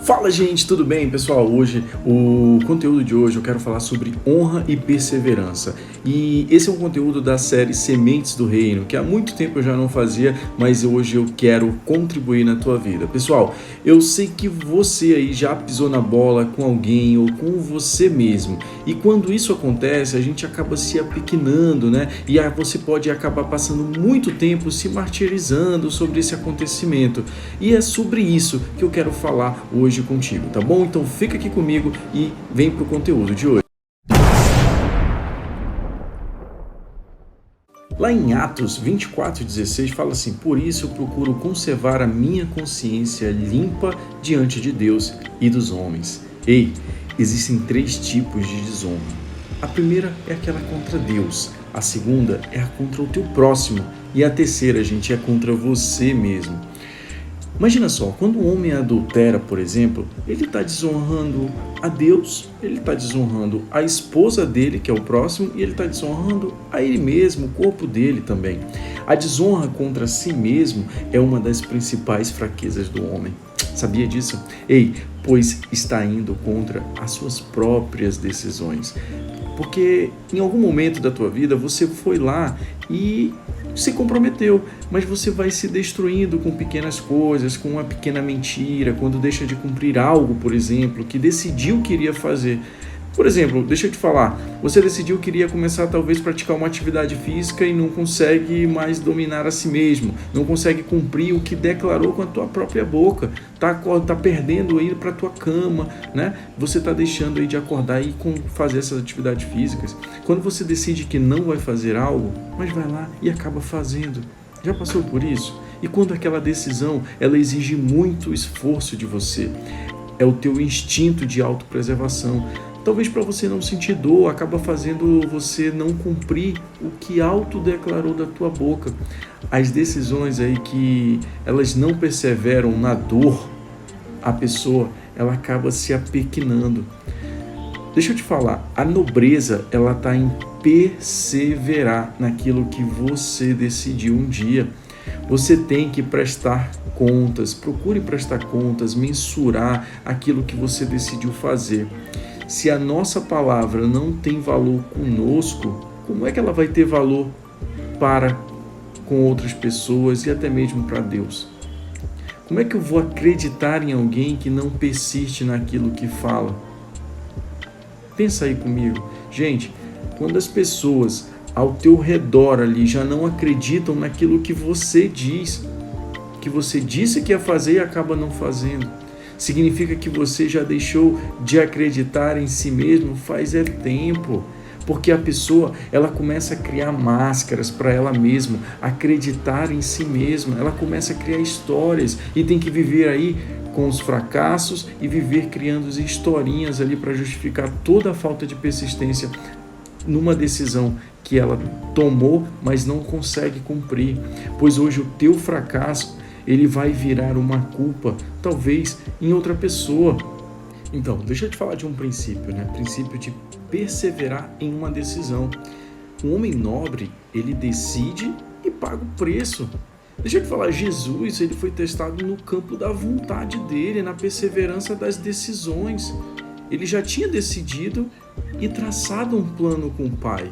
Fala, gente, tudo bem, pessoal? Hoje, o conteúdo de hoje eu quero falar sobre honra e perseverança. E esse é um conteúdo da série Sementes do Reino, que há muito tempo eu já não fazia, mas hoje eu quero contribuir na tua vida. Pessoal, eu sei que você aí já pisou na bola com alguém ou com você mesmo. E quando isso acontece, a gente acaba se apequenando, né? E aí você pode acabar passando muito tempo se martirizando sobre esse acontecimento. E é sobre isso que eu quero falar hoje contigo, tá bom? Então fica aqui comigo e vem pro conteúdo de hoje. Lá em Atos 24:16 fala assim: por isso eu procuro conservar a minha consciência limpa diante de Deus e dos homens. Ei, existem 3 tipos de desonra. A primeira é aquela contra Deus, a segunda é a contra o teu próximo e a terceira, gente, é contra você mesmo. Imagina só, quando um homem adultera, por exemplo, ele está desonrando a Deus, ele está desonrando a esposa dele, que é o próximo, e ele está desonrando a ele mesmo, o corpo dele também. A desonra contra si mesmo é uma das principais fraquezas do homem. Sabia disso? Ei, pois está indo contra as suas próprias decisões. Porque em algum momento da tua vida você foi lá e se comprometeu, mas você vai se destruindo com pequenas coisas, com uma pequena mentira, quando deixa de cumprir algo, por exemplo, que decidiu que iria fazer. Por exemplo, deixa eu te falar, você decidiu que iria começar talvez a praticar uma atividade física e não consegue mais dominar a si mesmo, não consegue cumprir o que declarou com a tua própria boca, tá perdendo aí para a tua cama, né? Você tá deixando aí de acordar e fazer essas atividades físicas. Quando você decide que não vai fazer algo, mas vai lá e acaba fazendo. Já passou por isso? E quando aquela decisão, ela exige muito esforço de você, é o teu instinto de autopreservação. Talvez para você não sentir dor, acaba fazendo você não cumprir o que autodeclarou da tua boca. As decisões aí que elas não perseveram na dor, a pessoa ela acaba se apequenando. Deixa eu te falar, a nobreza ela está em perseverar naquilo que você decidiu um dia. Você tem que prestar contas, procure prestar contas, mensurar aquilo que você decidiu fazer. Se a nossa palavra não tem valor conosco, como é que ela vai ter valor para com outras pessoas e até mesmo para Deus? Como é que eu vou acreditar em alguém que não persiste naquilo que fala? Pensa aí comigo. Gente, quando as pessoas ao teu redor ali já não acreditam naquilo que você diz, que você disse que ia fazer e acaba não fazendo, significa que você já deixou de acreditar em si mesmo faz tempo, porque a pessoa ela começa a criar máscaras para ela mesma, acreditar em si mesma, ela começa a criar histórias e tem que viver aí com os fracassos e viver criando historinhas ali para justificar toda a falta de persistência numa decisão que ela tomou, mas não consegue cumprir, pois hoje o teu fracasso ele vai virar uma culpa, talvez, em outra pessoa. Então, deixa eu te falar de um princípio, né? Princípio de perseverar em uma decisão. Um homem nobre, ele decide e paga o preço. Deixa eu te falar, Jesus, ele foi testado no campo da vontade dele, na perseverança das decisões. Ele já tinha decidido e traçado um plano com o Pai.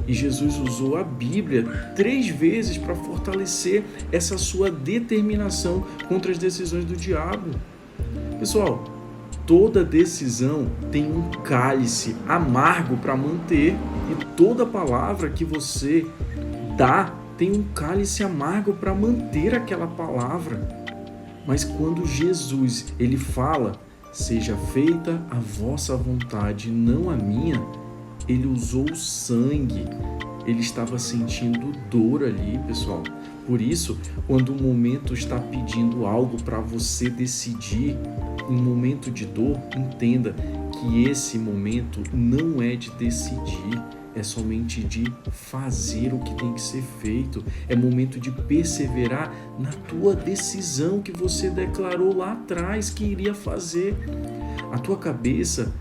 E Jesus usou a Bíblia 3 vezes para fortalecer essa sua determinação contra as decisões do diabo. Pessoal, toda decisão tem um cálice amargo para manter e toda palavra que você dá tem um cálice amargo para manter aquela palavra. Mas quando Jesus ele fala, seja feita a vossa vontade, não a minha, ele usou o sangue, ele estava sentindo dor ali, pessoal. Por isso, quando o momento está pedindo algo para você decidir, em momento de dor, entenda que esse momento não é de decidir, é somente de fazer o que tem que ser feito. É momento de perseverar na tua decisão que você declarou lá atrás que iria fazer. A tua cabeça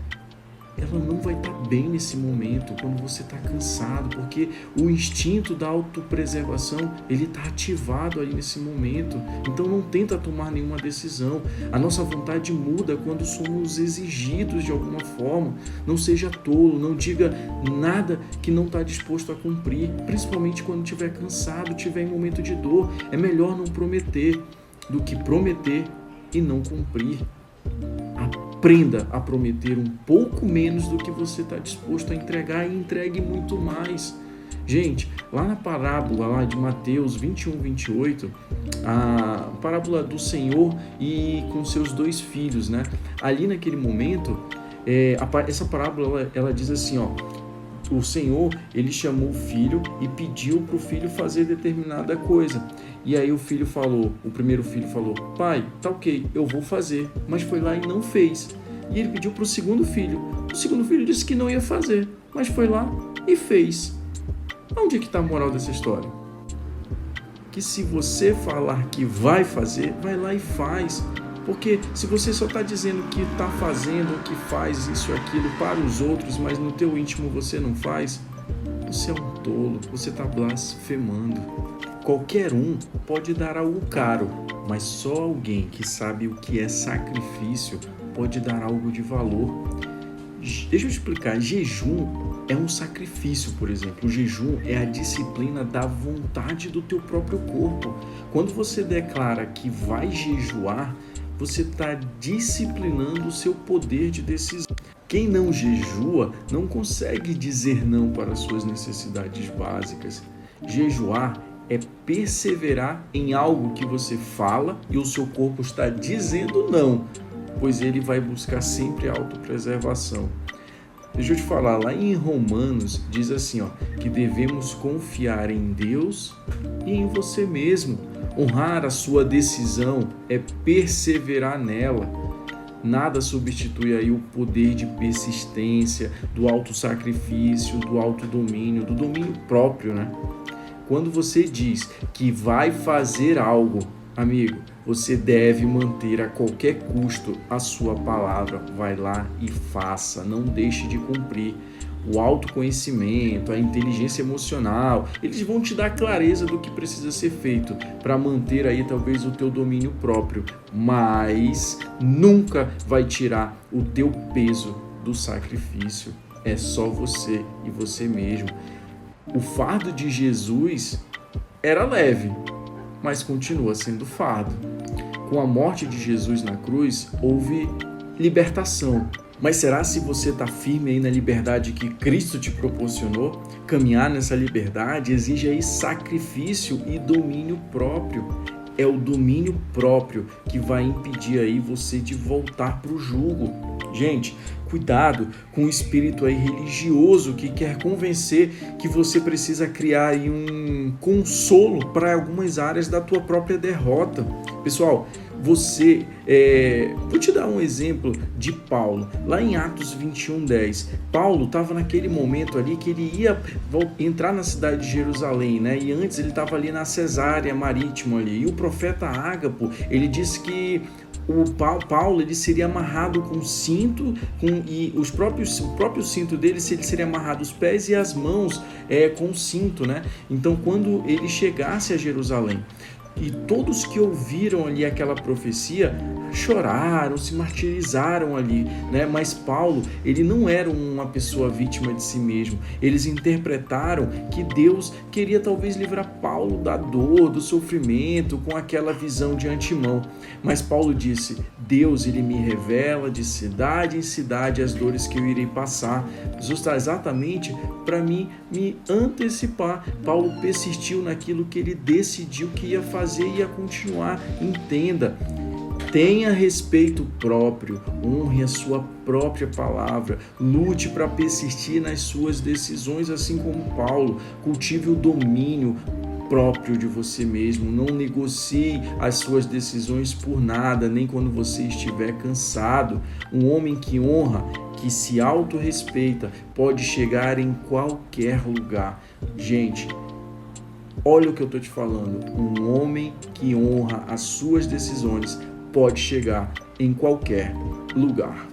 ela não vai estar bem nesse momento, quando você está cansado, porque o instinto da autopreservação, ele está ativado ali nesse momento. Então não tenta tomar nenhuma decisão. A nossa vontade muda quando somos exigidos de alguma forma. Não seja tolo, não diga nada que não está disposto a cumprir, principalmente quando estiver cansado, estiver em momento de dor. É melhor não prometer do que prometer e não cumprir. Aprenda a prometer um pouco menos do que você está disposto a entregar e entregue muito mais. Gente, lá na parábola lá de Mateus 21, 28, a parábola do Senhor e com seus 2 filhos, né? Ali naquele momento, essa parábola ela diz assim, ó, o Senhor, ele chamou o filho e pediu para o filho fazer determinada coisa. E aí o primeiro filho falou, pai, tá ok, eu vou fazer. Mas foi lá e não fez. E ele pediu para o segundo filho. O segundo filho disse que não ia fazer, mas foi lá e fez. Onde é que está a moral dessa história? Que se você falar que vai fazer, vai lá e faz. Porque se você só está dizendo que está fazendo, que faz isso e aquilo para os outros, mas no teu íntimo você não faz, você é um tolo, você está blasfemando. Qualquer um pode dar algo caro, mas só alguém que sabe o que é sacrifício pode dar algo de valor. Deixa eu explicar, jejum é um sacrifício, por exemplo. O jejum é a disciplina da vontade do teu próprio corpo. Quando você declara que vai jejuar, você está disciplinando o seu poder de decisão. Quem não jejua não consegue dizer não para as suas necessidades básicas. Jejuar é perseverar em algo que você fala e o seu corpo está dizendo não, pois ele vai buscar sempre a autopreservação. Deixa eu te falar, lá em Romanos diz assim, ó, que devemos confiar em Deus e em você mesmo. Honrar a sua decisão é perseverar nela. Nada substitui aí o poder de persistência, do autossacrifício, do autodomínio, do domínio próprio, né? Quando você diz que vai fazer algo, amigo, você deve manter a qualquer custo a sua palavra. Vai lá e faça, não deixe de cumprir. O autoconhecimento, a inteligência emocional, eles vão te dar clareza do que precisa ser feito para manter aí talvez o teu domínio próprio, mas nunca vai tirar o teu peso do sacrifício. É só você e você mesmo. O fardo de Jesus era leve, mas continua sendo fardo. Com a morte de Jesus na cruz, houve libertação. Mas será se você está firme aí na liberdade que Cristo te proporcionou? Caminhar nessa liberdade exige aí sacrifício e domínio próprio. É o domínio próprio que vai impedir aí você de voltar para o jugo. Gente, cuidado com o espírito aí religioso que quer convencer que você precisa criar aí um consolo para algumas áreas da tua própria derrota. Pessoal, vou te dar um exemplo de Paulo. Lá em Atos 21:10, Paulo estava naquele momento ali que ele ia entrar na cidade de Jerusalém, né? E antes ele estava ali na Cesárea Marítima ali. E o profeta Ágapo, ele disse que o Paulo ele seria amarrado com cinto, e o próprio cinto dele ele seria amarrado os pés e as mãos com cinto, né? Então quando ele chegasse a Jerusalém, e todos que ouviram ali aquela profecia choraram, se martirizaram ali, né? Mas Paulo, ele não era uma pessoa vítima de si mesmo. Eles interpretaram que Deus queria talvez livrar Paulo da dor, do sofrimento, com aquela visão de antemão. Mas Paulo disse, Deus, ele me revela de cidade em cidade as dores que eu irei passar, exatamente para mim me antecipar. Paulo persistiu naquilo que ele decidiu que ia fazer e ia continuar. Entenda, tenha respeito próprio, honre a sua própria palavra, lute para persistir nas suas decisões, assim como Paulo. Cultive o domínio próprio de você mesmo, não negocie as suas decisões por nada, nem quando você estiver cansado. Um homem que honra, que se autorrespeita, pode chegar em qualquer lugar. Gente, olha o que eu estou te falando, um homem que honra as suas decisões pode chegar em qualquer lugar.